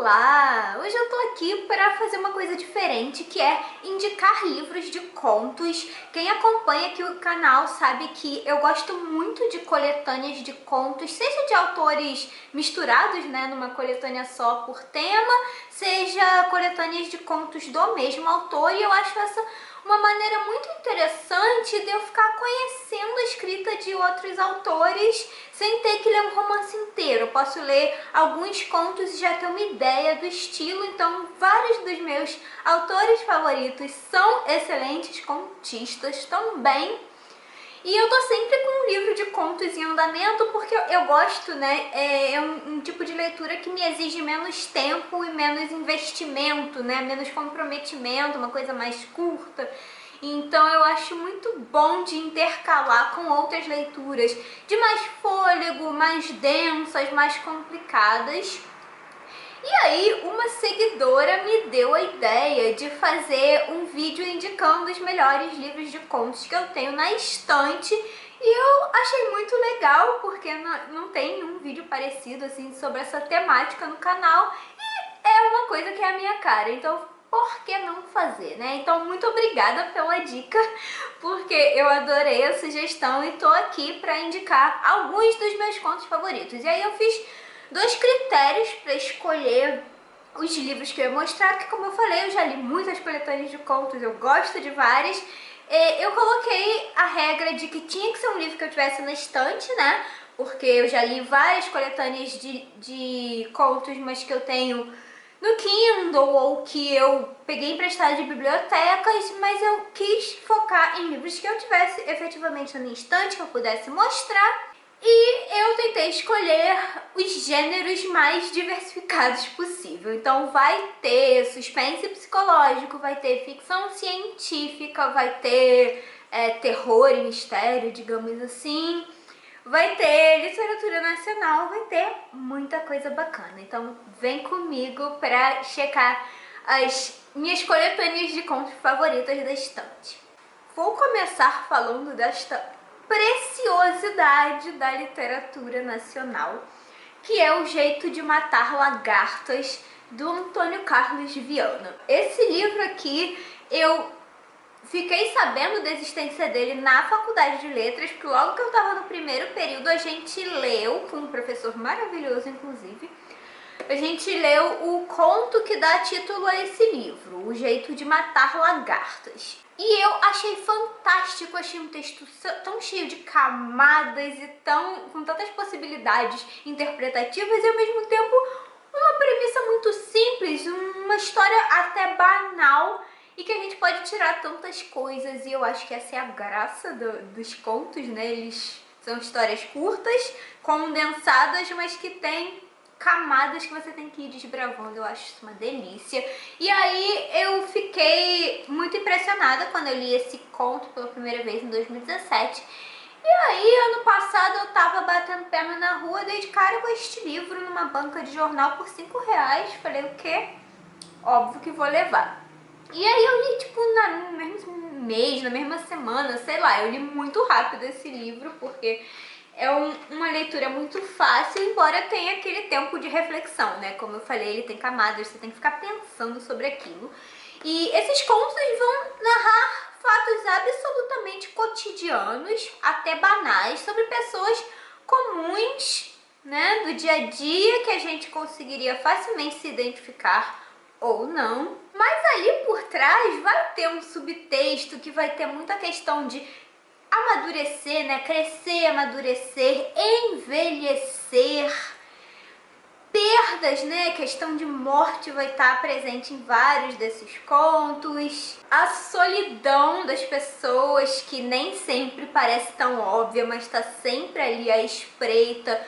Olá! Hoje eu tô aqui para fazer uma coisa diferente, que é indicar livros de contos. Quem acompanha aqui o canal sabe que eu gosto muito de coletâneas de contos, seja de autores misturados, né, numa coletânea só por tema, seja coletâneas de contos do mesmo autor, e eu acho essa uma maneira muito interessante de eu ficar conhecendo a escrita de outros autores sem ter que ler um romance inteiro. Eu posso ler alguns contos e já ter uma ideia do estilo, então vários dos meus autores favoritos são excelentes contistas também. E eu tô sempre com um livro de contos em andamento porque eu gosto, né? É um tipo de leitura que me exige menos tempo e menos investimento, né? Menos comprometimento, uma coisa mais curta. Então eu acho muito bom de intercalar com outras leituras de mais fôlego, mais densas, mais complicadas. E aí, uma seguidora me deu a ideia de fazer um vídeo indicando os melhores livros de contos que eu tenho na estante. E eu achei muito legal, porque não tem um vídeo parecido assim sobre essa temática no canal. E é uma coisa que é a minha cara, então por que não fazer, né? Então, muito obrigada pela dica, porque eu adorei a sugestão e tô aqui para indicar alguns dos meus contos favoritos. E aí eu fiz dois critérios para escolher os livros que eu ia mostrar, porque como eu falei, eu já li muitas coletâneas de contos, eu gosto de várias. Eu coloquei a regra de que tinha que ser um livro que eu tivesse na estante, né? Porque eu já li várias coletâneas de contos, mas que eu tenho no Kindle ou que eu peguei emprestado de bibliotecas, mas eu quis focar em livros que eu tivesse efetivamente na minha estante, que eu pudesse mostrar. E eu tentei escolher os gêneros mais diversificados possível. Então vai ter suspense psicológico, vai ter ficção científica, vai ter terror e mistério, digamos assim. Vai ter literatura nacional, vai ter muita coisa bacana. Então vem comigo para checar as minhas coletâneas de contos favoritas da estante. Vou começar falando desta preciosidade da literatura nacional, que é O Jeito de Matar Lagartas, do Antônio Carlos Viana. Esse livro aqui, eu fiquei sabendo da existência dele na faculdade de letras, porque logo que eu estava no primeiro período a gente leu, com um professor maravilhoso inclusive, a gente leu o conto que dá título a esse livro, O Jeito de Matar Lagartas. E eu achei fantástico, achei um texto tão cheio de camadas e com tantas possibilidades interpretativas e ao mesmo tempo uma premissa muito simples, uma história até banal e que a gente pode tirar tantas coisas, e eu acho que essa é a graça dos contos, né? Eles são histórias curtas, condensadas, mas que tem camadas que você tem que ir desbravando. Eu acho isso uma delícia. E aí eu fiquei muito impressionada quando eu li esse conto pela primeira vez em 2017. E aí, ano passado, eu tava batendo perna na rua, dei de cara com este livro numa banca de jornal por R$5. Falei, o quê? Óbvio que vou levar. E aí eu li, tipo, no mesmo mês, na mesma semana, sei lá. Eu li muito rápido esse livro, porque é uma leitura muito fácil, embora tenha aquele tempo de reflexão, né? Como eu falei, ele tem camadas, você tem que ficar pensando sobre aquilo. E esses contos vão narrar fatos absolutamente cotidianos, até banais, sobre pessoas comuns, né? Do dia a dia, que a gente conseguiria facilmente se identificar ou não. Mas ali por trás vai ter um subtexto que vai ter muita questão de amadurecer, né? Crescer, amadurecer, envelhecer, perdas, né? Questão de morte vai estar presente em vários desses contos. A solidão das pessoas, que nem sempre parece tão óbvia, mas está sempre ali à espreita.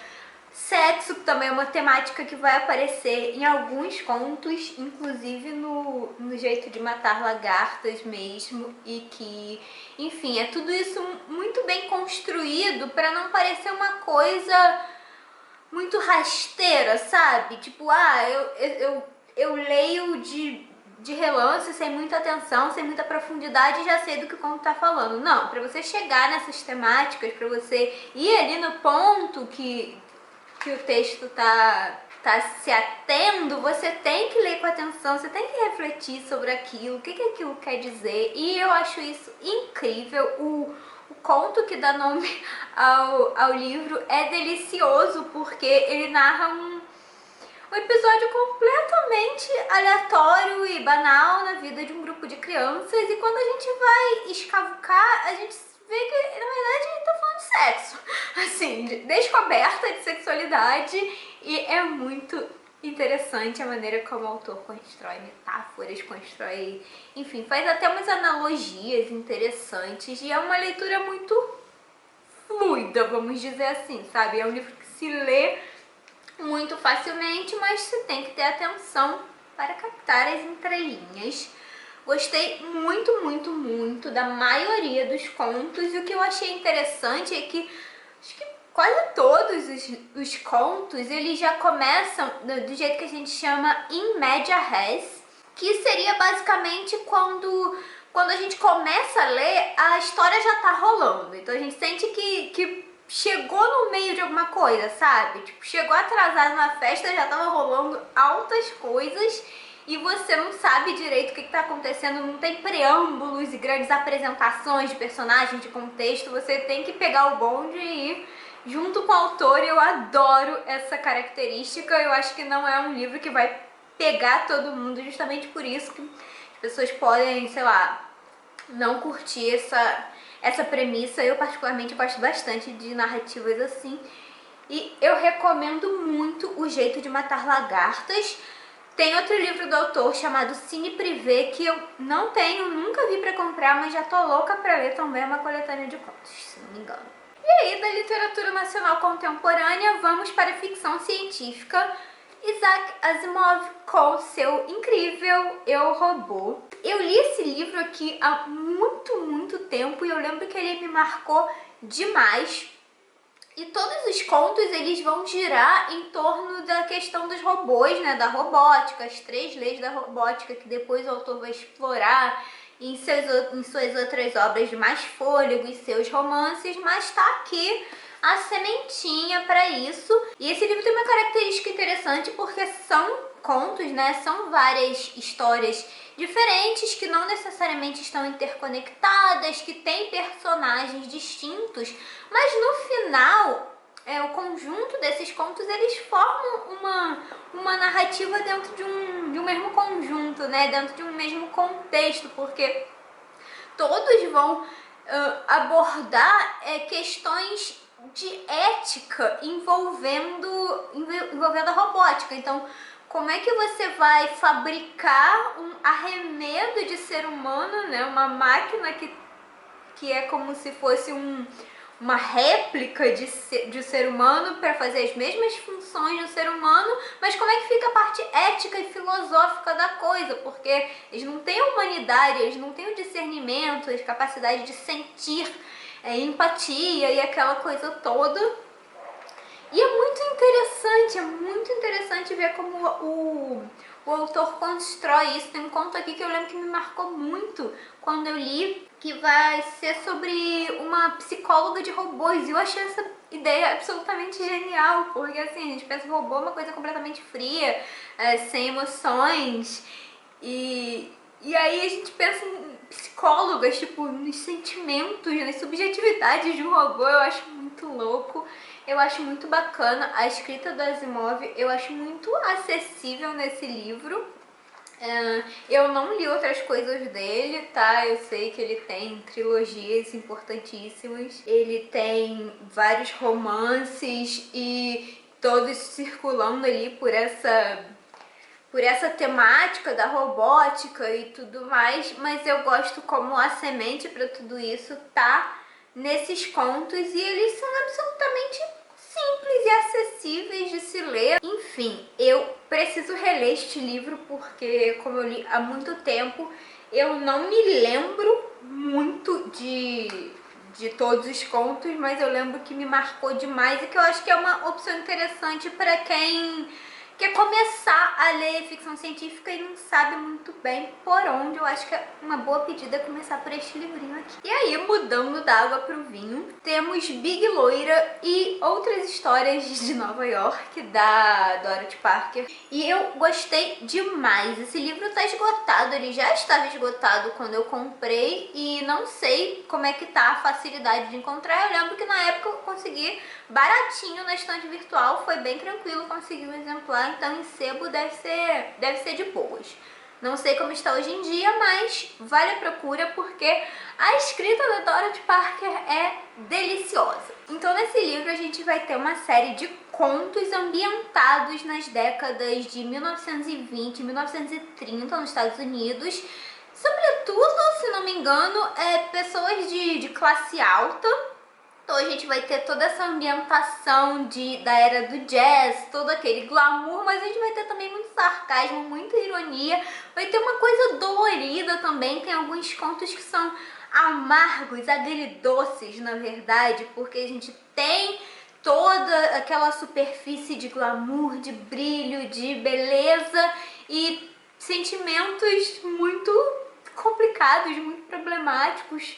Sexo também é uma temática que vai aparecer em alguns contos, inclusive no Jeito de Matar Lagartas mesmo, e que, enfim, é tudo isso muito bem construído para não parecer uma coisa muito rasteira, sabe? Tipo, eu leio de relance, sem muita atenção, sem muita profundidade, e já sei do que o conto tá falando. Não, para você chegar nessas temáticas, para você ir ali no ponto que o texto tá tá se atendo, você tem que ler com atenção, você tem que refletir sobre aquilo, o que que aquilo quer dizer. E eu acho isso incrível. O conto que dá nome ao livro é delicioso, porque ele narra um episódio completamente aleatório e banal na vida de um grupo de crianças, e quando a gente vai escavucar, a gente vê que, na verdade, ele tá falando de sexo, assim, de descoberta de sexualidade, e é muito interessante a maneira como o autor constrói metáforas, constrói, enfim, faz até umas analogias interessantes, e é uma leitura muito fluida, vamos dizer assim, sabe? É um livro que se lê muito facilmente, mas você tem que ter atenção para captar as entrelinhas. Gostei muito, muito, muito da maioria dos contos, e o que eu achei interessante é que acho que quase todos os contos, eles já começam do jeito que a gente chama in media res, que seria basicamente quando a gente começa a ler, a história já tá rolando, então a gente sente que chegou no meio de alguma coisa, sabe? Tipo, chegou atrasado na festa, já tava rolando altas coisas e você não sabe direito o que tá acontecendo, não tem preâmbulos e grandes apresentações de personagens, de contexto, você tem que pegar o bonde e ir junto com o autor. Eu adoro essa característica, eu acho que não é um livro que vai pegar todo mundo, justamente por isso que as pessoas podem, sei lá, não curtir essa premissa. Eu particularmente gosto bastante de narrativas assim, e eu recomendo muito O Jeito de Matar Lagartas. Tem outro livro do autor chamado Cine Privé, que eu não tenho, nunca vi pra comprar, mas já tô louca pra ler também, é uma coletânea de contos, se não me engano. E aí, da literatura nacional contemporânea, vamos para a ficção científica. Isaac Asimov com seu incrível Eu, Robô. Eu li esse livro aqui há muito, muito tempo e eu lembro que ele me marcou demais. E todos os contos, eles vão girar em torno da questão dos robôs, né, da robótica, as 3 leis da robótica, que depois o autor vai explorar em suas outras obras de mais fôlego e seus romances, mas tá aqui a sementinha para isso. E esse livro tem uma característica interessante porque são contos, né? São várias histórias diferentes que não necessariamente estão interconectadas, que têm personagens distintos, mas no final o conjunto desses contos, eles formam uma narrativa dentro de um mesmo conjunto, né? Dentro de um mesmo contexto, porque todos vão abordar questões de ética envolvendo a robótica. Então, como é que você vai fabricar um arremedo de ser humano, né? Uma máquina que é como se fosse uma réplica de ser humano para fazer as mesmas funções do ser humano, mas como é que fica a parte ética e filosófica da coisa? Porque eles não têm a humanidade, eles não têm o discernimento, a capacidade de sentir, empatia e aquela coisa toda. E é muito interessante ver como o autor constrói isso. Tem um conto aqui que eu lembro que me marcou muito quando eu li, que vai ser sobre uma psicóloga de robôs. E eu achei essa ideia absolutamente genial, porque assim, a gente pensa em robô uma coisa completamente fria, sem emoções, e aí a gente pensa em psicólogas, tipo, nos sentimentos, nas subjetividades de um robô. Eu acho muito louco. Eu acho muito bacana a escrita do Asimov, eu acho muito acessível nesse livro. Eu não li outras coisas dele, tá? Eu sei que ele tem trilogias importantíssimas, ele tem vários romances e todos circulando ali por essa temática da robótica e tudo mais, mas eu gosto como a semente para tudo isso tá nesses contos, e eles são absolutamente simples e acessíveis de se ler. Enfim, eu preciso reler este livro porque, como eu li há muito tempo, eu não me lembro muito de todos os contos, mas eu lembro que me marcou demais e que eu acho que é uma opção interessante para quem quer começar a ler ficção científica e não sabe muito bem por onde, eu acho que é uma boa pedida começar por este livrinho aqui. E aí, mudando da água pro vinho, temos Big Loira e outras histórias de Nova York, da Dorothy Parker. E eu gostei demais. Esse livro tá esgotado, ele já estava esgotado quando eu comprei e não sei como é que tá a facilidade de encontrar. Eu lembro que na época eu consegui baratinho na estante virtual, foi bem tranquilo conseguir um exemplar, então em sebo deve ser de boas. Não sei como está hoje em dia, mas vale a procura porque a escrita da Dorothy Parker é deliciosa. Então nesse livro a gente vai ter uma série de contos ambientados nas décadas de 1920 e 1930 nos Estados Unidos. Sobretudo, se não me engano, pessoas de classe alta. Então a gente vai ter toda essa ambientação da era do jazz, todo aquele glamour, mas a gente vai ter também muito sarcasmo, muita ironia, vai ter uma coisa dolorida também, tem alguns contos que são amargos, agridoces na verdade, porque a gente tem toda aquela superfície de glamour, de brilho, de beleza e sentimentos muito complicados, muito problemáticos,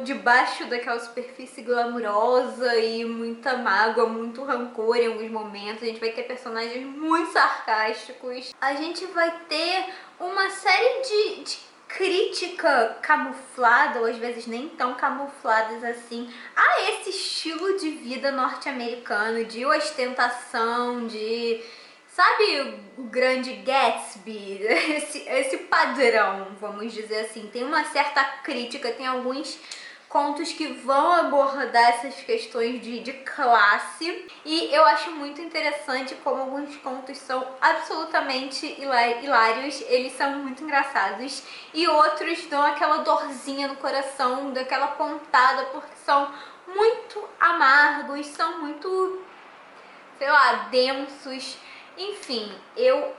debaixo daquela superfície glamurosa e muita mágoa, muito rancor em alguns momentos. A gente vai ter personagens muito sarcásticos. A gente vai ter uma série de crítica camuflada, ou às vezes nem tão camufladas assim, a esse estilo de vida norte-americano, de ostentação, de... Sabe o grande Gatsby? Esse padrão, vamos dizer assim. Tem uma certa crítica, tem alguns contos que vão abordar essas questões de classe. E eu acho muito interessante como alguns contos são absolutamente hilários, eles são muito engraçados. E outros dão aquela dorzinha no coração, daquela pontada, porque são muito amargos, são muito, sei lá, densos. Enfim, eu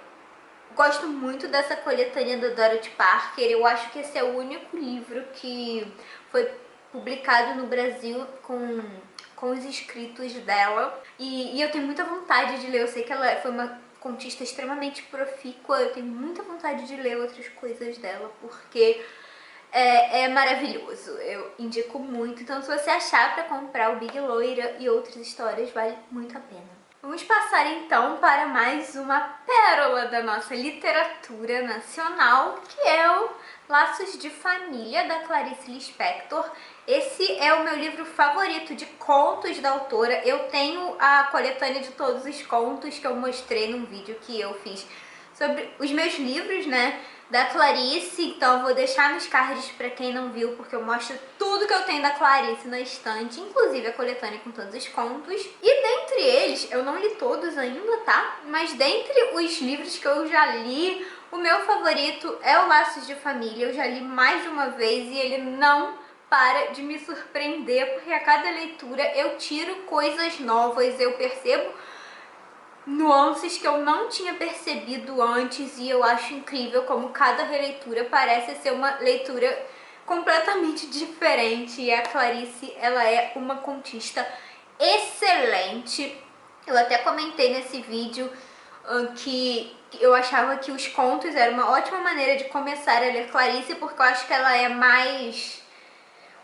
gosto muito dessa coletânea da Dorothy Parker. Eu acho que esse é o único livro que foi publicado no Brasil com os escritos dela. E eu tenho muita vontade de ler. Eu sei que ela foi uma contista extremamente profícua. Eu tenho muita vontade de ler outras coisas dela, porque é maravilhoso. Eu indico muito. Então, se você achar para comprar o Big Loira e outras histórias, vale muito a pena. Vamos passar então para mais uma pérola da nossa literatura nacional, que é o Laços de Família, da Clarice Lispector. Esse é o meu livro favorito de contos da autora. Eu tenho a coletânea de todos os contos que eu mostrei num vídeo que eu fiz sobre os meus livros, né, da Clarice, então eu vou deixar nos cards pra quem não viu, porque eu mostro tudo que eu tenho da Clarice na estante, inclusive a coletânea com todos os contos. E dentre eles, eu não li todos ainda, tá? Mas dentre os livros que eu já li, o meu favorito é o Laços de Família. Eu já li mais de uma vez e ele não para de me surpreender, porque a cada leitura eu tiro coisas novas, eu percebo nuances que eu não tinha percebido antes, e eu acho incrível como cada releitura parece ser uma leitura completamente diferente. E a Clarice, ela é uma contista excelente. Eu até comentei nesse vídeo que eu achava que os contos eram uma ótima maneira de começar a ler Clarice, porque eu acho que ela é mais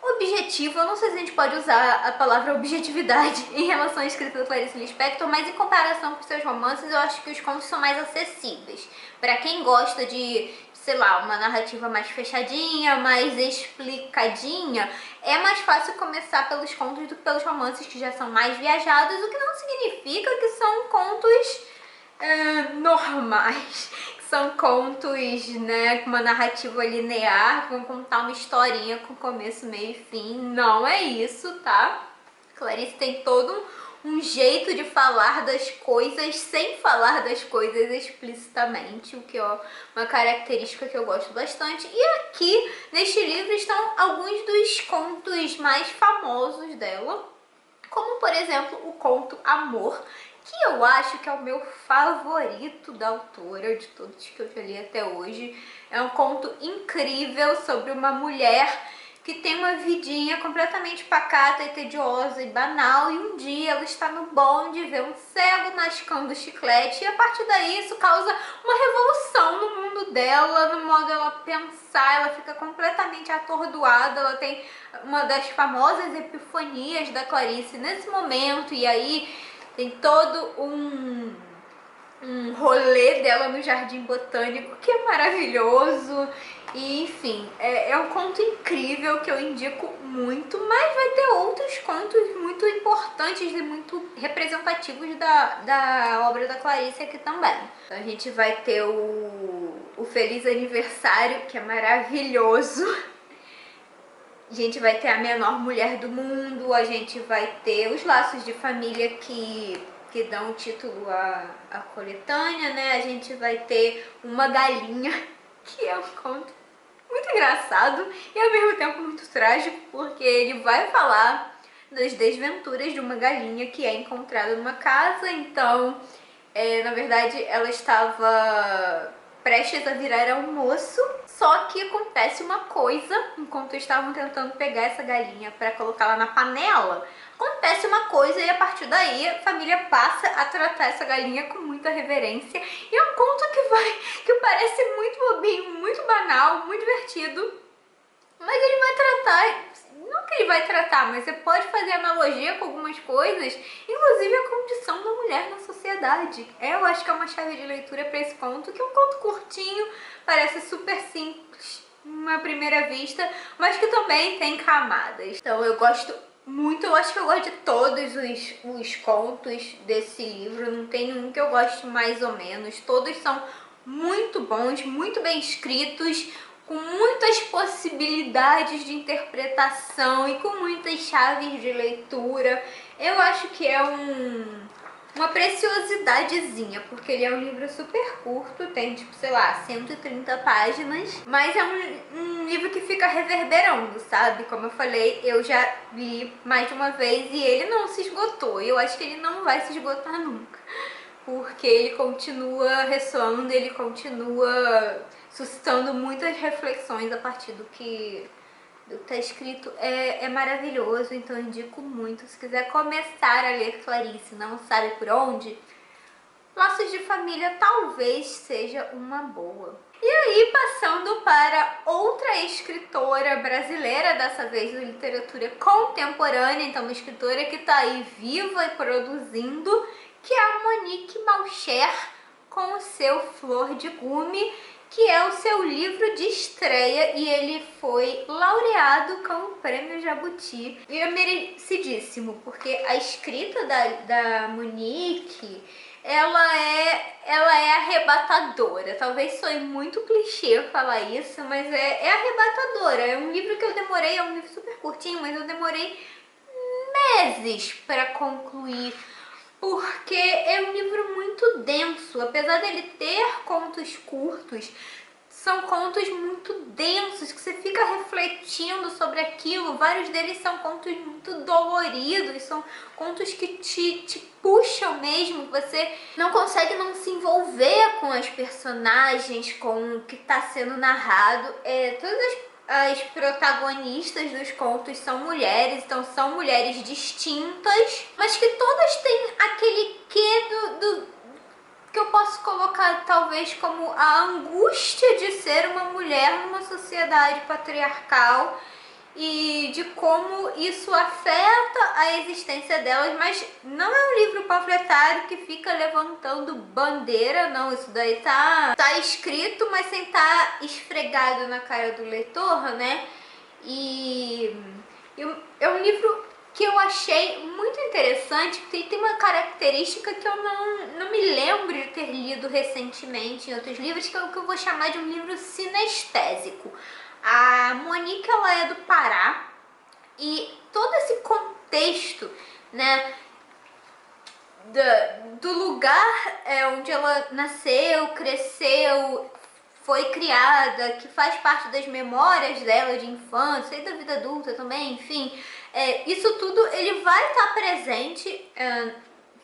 objetivo. Eu não sei se a gente pode usar a palavra objetividade em relação à escrita da Clarice Lispector, mas em comparação com seus romances, eu acho que os contos são mais acessíveis. Para quem gosta de, sei lá, uma narrativa mais fechadinha, mais explicadinha, é mais fácil começar pelos contos do que pelos romances, que já são mais viajados, o que não significa que são contos normais. São contos, né, com uma narrativa linear, que vão contar uma historinha com começo, meio e fim. Não é isso, tá? Clarice tem todo um jeito de falar das coisas sem falar das coisas explicitamente, o que é uma característica que eu gosto bastante. E aqui, neste livro, estão alguns dos contos mais famosos dela, como, por exemplo, o conto Amor, que eu acho que é o meu favorito da autora, de todos que eu já li até hoje. É um conto incrível sobre uma mulher que tem uma vidinha completamente pacata e tediosa e banal, e um dia ela está no bonde, vê um cego mascando chiclete, e a partir daí isso causa uma revolução no mundo dela, no modo dela pensar. Ela fica completamente atordoada, ela tem uma das famosas epifanias da Clarice nesse momento, e aí tem todo um rolê dela no Jardim Botânico que é maravilhoso. E enfim, é um conto incrível que eu indico muito, mas vai ter outros contos muito importantes e muito representativos da obra da Clarice aqui também. Então a gente vai ter o Feliz Aniversário, que é maravilhoso. A gente vai ter A Menor Mulher do Mundo, a gente vai ter Os Laços de Família que dão o título à coletânea, né? A gente vai ter Uma Galinha, que é um conto muito engraçado e ao mesmo tempo muito trágico, porque ele vai falar das desventuras de uma galinha que é encontrada numa casa. Então, na verdade, ela estava prestes a virar almoço, só que acontece uma coisa, enquanto estavam tentando pegar essa galinha para colocá-la na panela, acontece uma coisa e a partir daí a família passa a tratar essa galinha com muita reverência. E é um conto que parece muito bobinho, muito banal, muito divertido, mas ele vai tratar, não que ele vai tratar, mas você pode fazer analogia com algumas coisas, inclusive a condição da mulher na sociedade. Eu acho que é uma chave de leitura para esse conto, que é um conto curtinho, parece super simples numa primeira vista, mas que também tem camadas. Então eu gosto muito, eu acho que eu gosto de todos os contos desse livro, não tem nenhum que eu goste mais ou menos, todos são muito bons, muito bem escritos, com muitas possibilidades de interpretação e com muitas chaves de leitura. Eu acho que é uma preciosidadezinha, porque ele é um livro super curto, tem tipo, sei lá, 130 páginas, mas é um livro que fica reverberando, sabe? Como eu falei, eu já li mais de uma vez e ele não se esgotou, e eu acho que ele não vai se esgotar nunca, porque ele continua ressoando, ele continua suscitando muitas reflexões a partir do que está escrito. É maravilhoso, então eu indico muito. Se quiser começar a ler Clarice, não sabe por onde, Laços de Família talvez seja uma boa. E aí, passando para outra escritora brasileira, dessa vez de literatura contemporânea, então uma escritora que está aí viva e produzindo, que é a Monique Malcher, com o seu Flor de Gume, que é o seu livro de estreia, e ele foi laureado com o Prêmio Jabuti. E é merecidíssimo, porque a escrita da Monique, ela é arrebatadora. Talvez soe muito clichê falar isso, mas é arrebatadora. É um livro que eu demorei, é um livro super curtinho, mas eu demorei meses para concluir, porque é um livro muito denso. Apesar dele ter contos curtos, são contos muito densos, que você fica refletindo sobre aquilo. Vários deles são contos muito doloridos, são contos que te puxam mesmo, você não consegue não se envolver com as personagens, com o que está sendo narrado. Todas as protagonistas dos contos são mulheres, então são mulheres distintas, mas que todas têm aquele quê que eu posso colocar talvez como a angústia de ser uma mulher numa sociedade patriarcal e de como isso afeta a existência delas. Mas não é um livro panfletário que fica levantando bandeira, não. Isso daí tá escrito, mas sem estar esfregado na cara do leitor, né? E é um livro que eu achei muito interessante, que tem uma característica que eu não me lembro de ter lido recentemente em outros livros, que é o que eu vou chamar de um livro sinestésico. A Monique, ela é do Pará, e todo esse contexto, né, do lugar onde ela nasceu, cresceu, foi criada, que faz parte das memórias dela de infância e da vida adulta também, enfim, isso tudo ele vai estar presente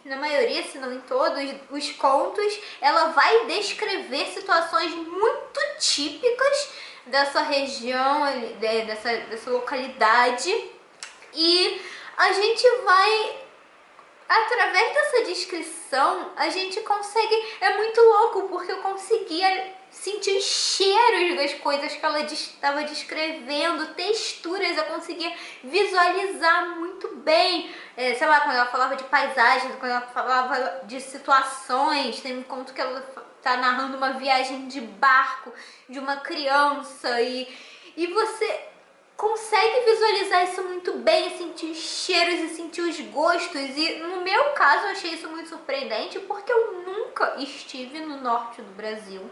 na maioria, se não em todos, os contos. Ela vai descrever situações muito típicas dessa região, dessa localidade. E a gente vai, através dessa descrição, a gente consegue, é muito louco, porque eu conseguia sentir os cheiros das coisas que ela estava descrevendo, texturas, eu conseguia visualizar muito bem, sei lá, quando ela falava de paisagens, quando ela falava de situações, tem um conto que ela tá narrando uma viagem de barco de uma criança e você consegue visualizar isso muito bem, sentir os cheiros e sentir os gostos. E no meu caso eu achei isso muito surpreendente, porque eu nunca estive no norte do Brasil.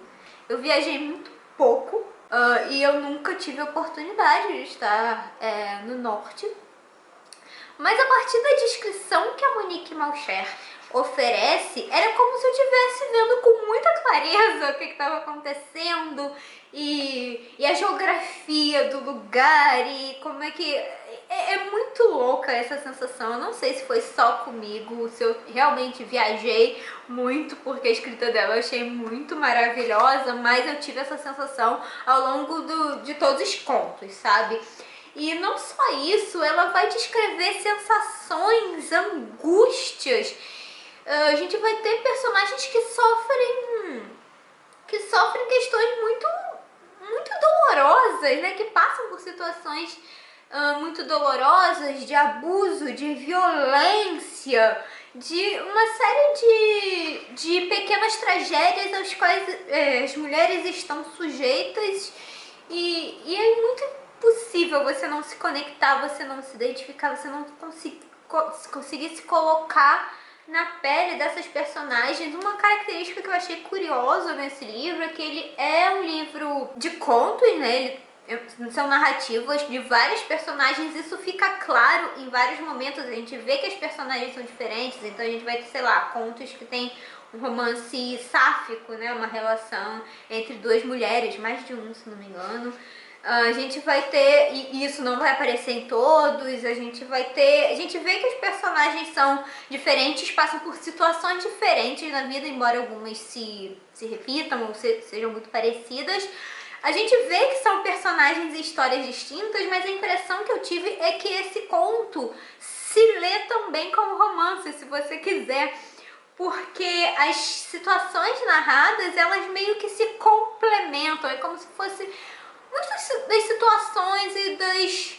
Eu viajei muito pouco e eu nunca tive a oportunidade de estar no norte. Mas a partir da descrição que a Monique Malcher oferece, era como se eu estivesse vendo com muita clareza o que estava acontecendo e a geografia do lugar e como é que... É muito louca essa sensação. Eu não sei se foi só comigo, se eu realmente viajei muito, porque a escrita dela eu achei muito maravilhosa, mas eu tive essa sensação ao longo de todos os contos, sabe? E não só isso, ela vai descrever sensações, angústias. A gente vai ter personagens que sofrem questões muito dolorosas, né? Que passam por situações muito dolorosas, de abuso, de violência, de uma série de pequenas tragédias às quais as mulheres estão sujeitas e é muito impossível você não se conectar, você não se identificar, você não conseguir se colocar na pele dessas personagens. Uma característica que eu achei curiosa nesse livro é que ele é um livro de contos, né? São narrativas de vários personagens, isso fica claro em vários momentos, a gente vê que as personagens são diferentes, então a gente vai ter, sei lá, contos que tem um romance sáfico, né, uma relação entre duas mulheres, mais de um, se não me engano. A gente vai ter, e isso não vai aparecer em todos, a gente vê que os personagens são diferentes, passam por situações diferentes na vida, embora algumas se repitam ou sejam muito parecidas. A gente vê que são personagens e histórias distintas, mas a impressão que eu tive é que esse conto se lê também como romance, se você quiser, porque as situações narradas, elas meio que se complementam, é como se fosse muitas das situações e das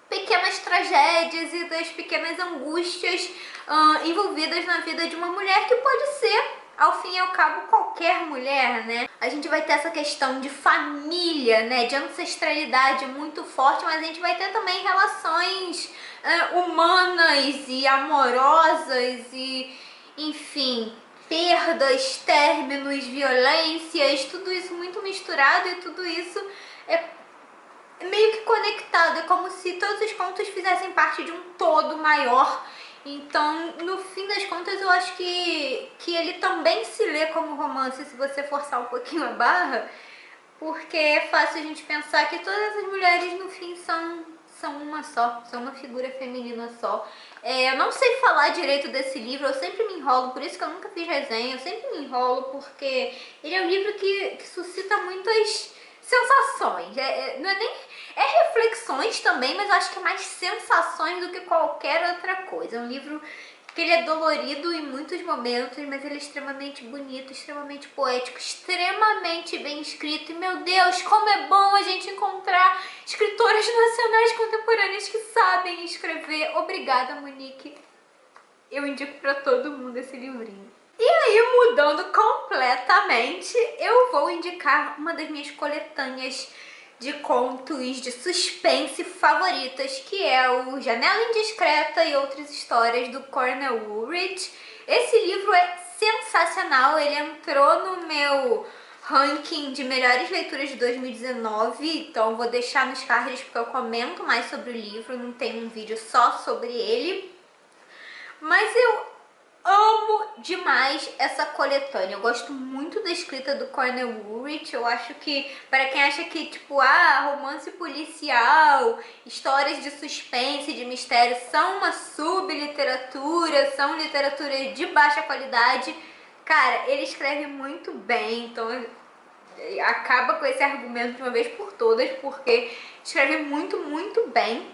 pequenas tragédias e das pequenas angústias envolvidas na vida de uma mulher, que pode ser, ao fim e ao cabo, qualquer mulher, né? A gente vai ter essa questão de família, né, de ancestralidade muito forte, mas a gente vai ter também relações humanas e amorosas e, enfim, perdas, términos, violências, tudo isso muito misturado, e tudo isso é meio que conectado, é como se todos os contos fizessem parte de um todo maior. Então, no fim das contas, eu acho que ele também se lê como romance, se você forçar um pouquinho a barra, porque é fácil a gente pensar que todas as mulheres, no fim, são uma só, são uma figura feminina só. Eu não sei falar direito desse livro, eu sempre me enrolo, por isso que eu nunca fiz resenha, eu sempre me enrolo, porque ele é um livro que suscita muitas sensações, não é nem... É reflexões também, mas eu acho que é mais sensações do que qualquer outra coisa. É um livro que ele é dolorido em muitos momentos, mas ele é extremamente bonito, extremamente poético, extremamente bem escrito. E, meu Deus, como é bom a gente encontrar escritoras nacionais contemporâneas que sabem escrever. Obrigada, Monique. Eu indico pra todo mundo esse livrinho. E aí, mudando completamente, eu vou indicar uma das minhas coletâneas de contos de suspense favoritas, que é o Janela Indiscreta e Outras Histórias, do Cornell Woolrich. Esse livro é sensacional, ele entrou no meu ranking de melhores leituras de 2019, então vou deixar nos cards porque eu comento mais sobre o livro, não tem um vídeo só sobre ele. Mas eu amo demais essa coletânea, eu gosto muito da escrita do Cornell Woolrich. Eu acho que, para quem acha que, tipo, romance policial, histórias de suspense, de mistério, são uma subliteratura, são literatura de baixa qualidade, cara, ele escreve muito bem, então acaba com esse argumento de uma vez por todas, porque escreve muito, muito bem.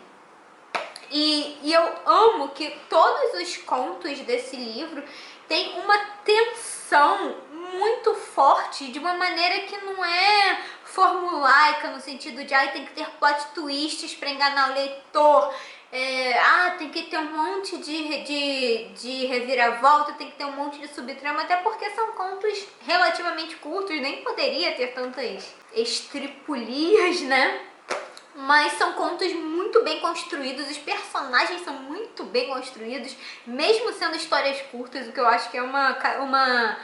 E eu amo que todos os contos desse livro têm uma tensão muito forte, de uma maneira que não é formulaica, no sentido de tem que ter plot twists para enganar o leitor, tem que ter um monte de reviravolta, tem que ter um monte de subtrama, até porque são contos relativamente curtos, nem poderia ter tantas estripulias, né? Mas são contos muito bem construídos, os personagens são muito bem construídos, mesmo sendo histórias curtas, o que eu acho que é uma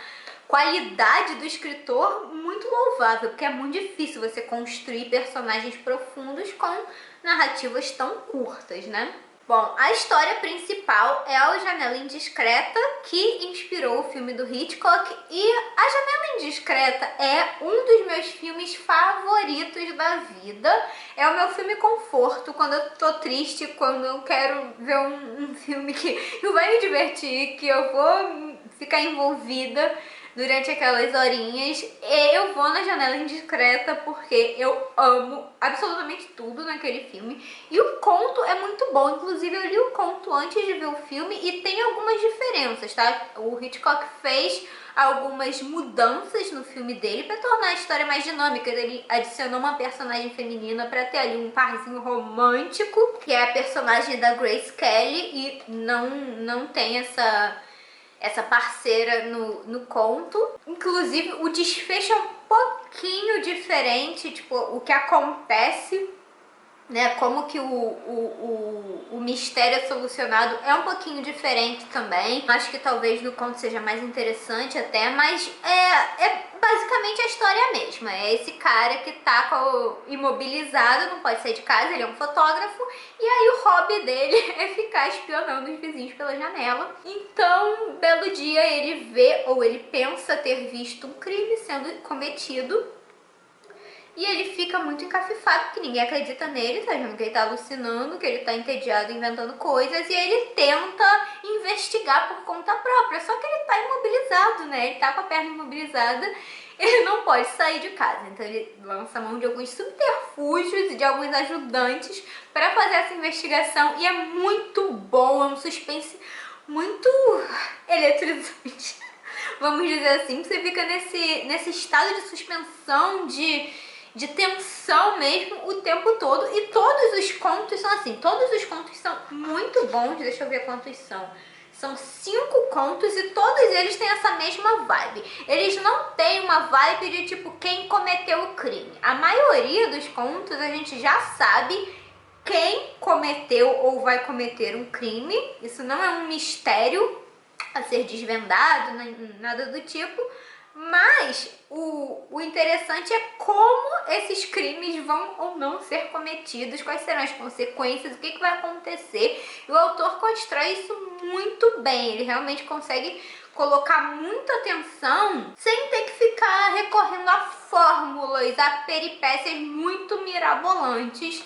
qualidade do escritor muito louvável, porque é muito difícil você construir personagens profundos com narrativas tão curtas, né? Bom, a história principal é a Janela Indiscreta, que inspirou o filme do Hitchcock, e A Janela Indiscreta é um dos meus filmes favoritos da vida. É o meu filme conforto quando eu tô triste, quando eu quero ver um filme que vai me divertir, que eu vou ficar envolvida durante aquelas horinhas. Eu vou na Janela Indiscreta porque eu amo absolutamente tudo naquele filme. E o conto é muito bom, inclusive eu li o conto antes de ver o filme e tem algumas diferenças, tá? O Hitchcock fez algumas mudanças no filme dele para tornar a história mais dinâmica. Ele adicionou uma personagem feminina para ter ali um parzinho romântico, que é a personagem da Grace Kelly, e não tem essa parceira no conto. Inclusive o desfecho é um pouquinho diferente, tipo, o que acontece, né, como que o mistério é solucionado é um pouquinho diferente também. Acho que talvez no conto seja mais interessante até, mas é basicamente a história mesma. É esse cara que tá imobilizado, não pode sair de casa, ele é um fotógrafo, e aí o hobby dele é ficar espionando os vizinhos pela janela. Então, um belo dia ele vê, ou ele pensa ter visto um crime sendo cometido, e ele fica muito encafifado, porque ninguém acredita nele, tá achando que ele tá alucinando, que ele tá entediado inventando coisas, e ele tenta investigar por conta própria, só que ele tá imobilizado, né? Ele tá com a perna imobilizada, ele não pode sair de casa, então ele lança a mão de alguns subterfúgios e de alguns ajudantes para fazer essa investigação, e é muito bom, é um suspense muito eletrizante, vamos dizer assim. Você fica nesse estado de suspensão, de tensão mesmo, o tempo todo. E todos os contos são assim, todos os contos são muito bons. Deixa eu ver quantos são. São 5 contos e todos eles têm essa mesma vibe. Eles não têm uma vibe de tipo quem cometeu o crime. A maioria dos contos a gente já sabe quem cometeu ou vai cometer um crime. Isso não é um mistério a ser desvendado, nada do tipo. Mas o interessante é como esses crimes vão ou não ser cometidos, quais serão as consequências, o que vai acontecer. E o autor constrói isso muito bem, ele realmente consegue colocar muita atenção sem ter que ficar recorrendo a fórmulas, a peripécias muito mirabolantes.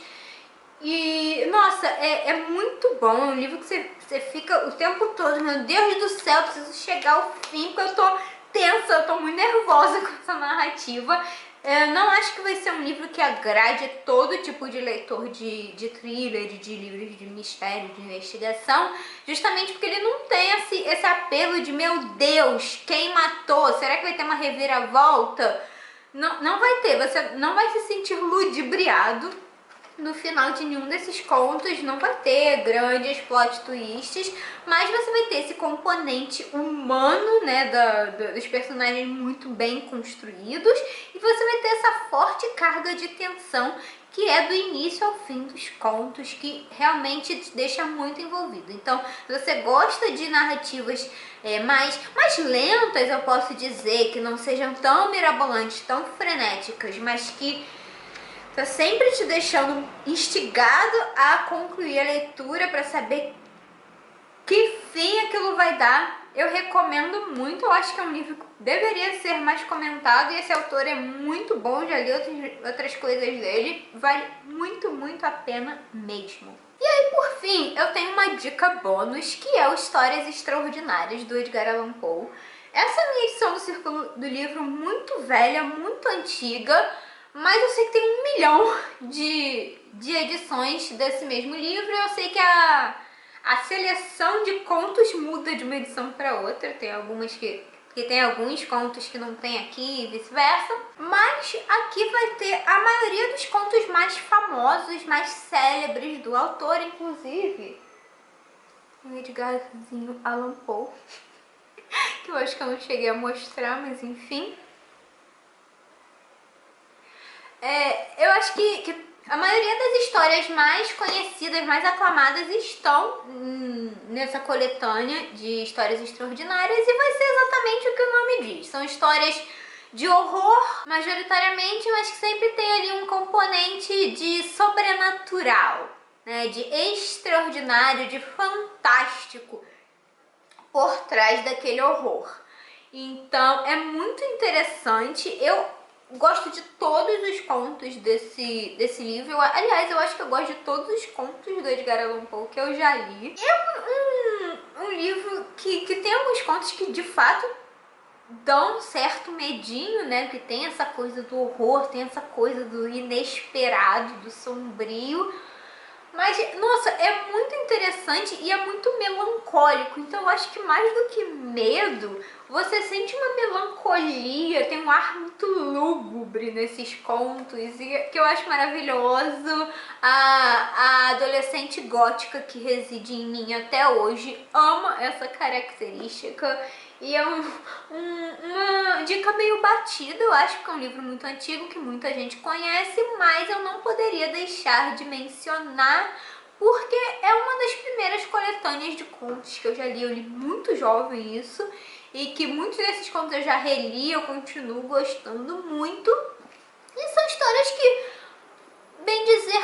E, nossa, é muito bom, é um livro que você fica o tempo todo, meu Deus do céu, preciso chegar ao fim, porque eu tô tensa, eu tô muito nervosa com essa narrativa. Eu não acho que vai ser um livro que agrade todo tipo de leitor de thriller, de livros de mistério, de investigação, justamente porque ele não tem esse apelo de, meu Deus, quem matou? Será que vai ter uma reviravolta? Não vai ter, você não vai se sentir ludibriado no final de nenhum desses contos, não vai ter grandes plot twists, mas você vai ter esse componente humano, né, dos personagens muito bem construídos, e você vai ter essa forte carga de tensão que é do início ao fim dos contos, que realmente te deixa muito envolvido. Então, se você gosta de narrativas mais lentas, eu posso dizer, que não sejam tão mirabolantes, tão frenéticas, mas que tá sempre te deixando instigado a concluir a leitura para saber que fim aquilo vai dar, eu recomendo muito. Eu acho que é um livro que deveria ser mais comentado, e esse autor é muito bom, já li outras coisas dele, vale muito, muito a pena mesmo. E aí, por fim, eu tenho uma dica bônus, que é o Histórias Extraordinárias, do Edgar Allan Poe. Essa é a minha edição do Círculo do Livro, muito velha, muito antiga, mas eu sei que tem 1 milhão de edições desse mesmo livro. Eu sei que a seleção de contos muda de uma edição para outra. Tem algumas que tem alguns contos que não tem aqui e vice-versa. Mas aqui vai ter a maioria dos contos mais famosos, mais célebres do autor, inclusive o Edgarzinho Allan Poe, que eu acho que eu não cheguei a mostrar, mas enfim. Eu acho que a maioria das histórias mais conhecidas, mais aclamadas estão nessa coletânea de histórias extraordinárias, e vai ser exatamente o que o nome diz. São histórias de horror, majoritariamente, mas que sempre tem ali um componente de sobrenatural, né, de extraordinário, de fantástico por trás daquele horror. Então é muito interessante. Eu gosto de todos os contos desse livro. Aliás, eu acho que eu gosto de todos os contos do Edgar Allan Poe que eu já li. É um livro que tem alguns contos que de fato dão um certo medinho, né? Que tem essa coisa do horror, tem essa coisa do inesperado, do sombrio. Mas, nossa, é muito interessante e é muito melancólico. Então eu acho que mais do que medo, você sente uma melancolia, tem um ar muito lúgubre nesses contos, e que eu acho maravilhoso. A adolescente gótica que reside em mim até hoje ama essa característica. E é uma dica meio batida, eu acho que é um livro muito antigo, que muita gente conhece, mas eu não poderia deixar de mencionar, porque é uma das primeiras coletâneas de contos que eu já li. Eu li muito jovem isso, e que muitos desses contos eu já reli, eu continuo gostando muito. E são histórias que, bem dizer,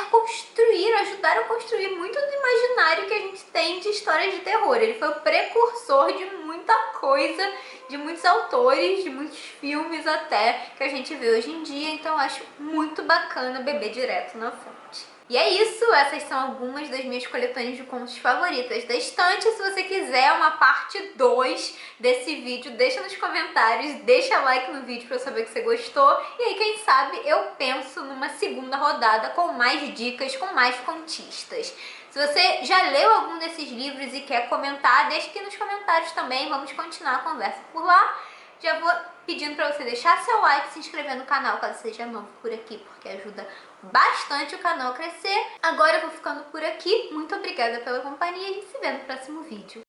ajudaram a construir muito do imaginário que a gente tem de histórias de terror. Ele foi o precursor de muita coisa, de muitos autores, de muitos filmes até, que a gente vê hoje em dia. Então eu acho muito bacana beber direto na fonte. E é isso, essas são algumas das minhas coletâneas de contos favoritas da estante. Se você quiser uma parte 2 desse vídeo, deixa nos comentários, deixa like no vídeo pra eu saber que você gostou. E aí, quem sabe, eu penso numa segunda rodada com mais dicas, com mais contistas. Se você já leu algum desses livros e quer comentar, deixa aqui nos comentários também, vamos continuar a conversa por lá. Já vou pedindo para você deixar seu like, se inscrever no canal caso seja novo por aqui, porque ajuda bastante o canal a crescer. Agora eu vou ficando por aqui. Muito obrigada pela companhia e a gente se vê no próximo vídeo.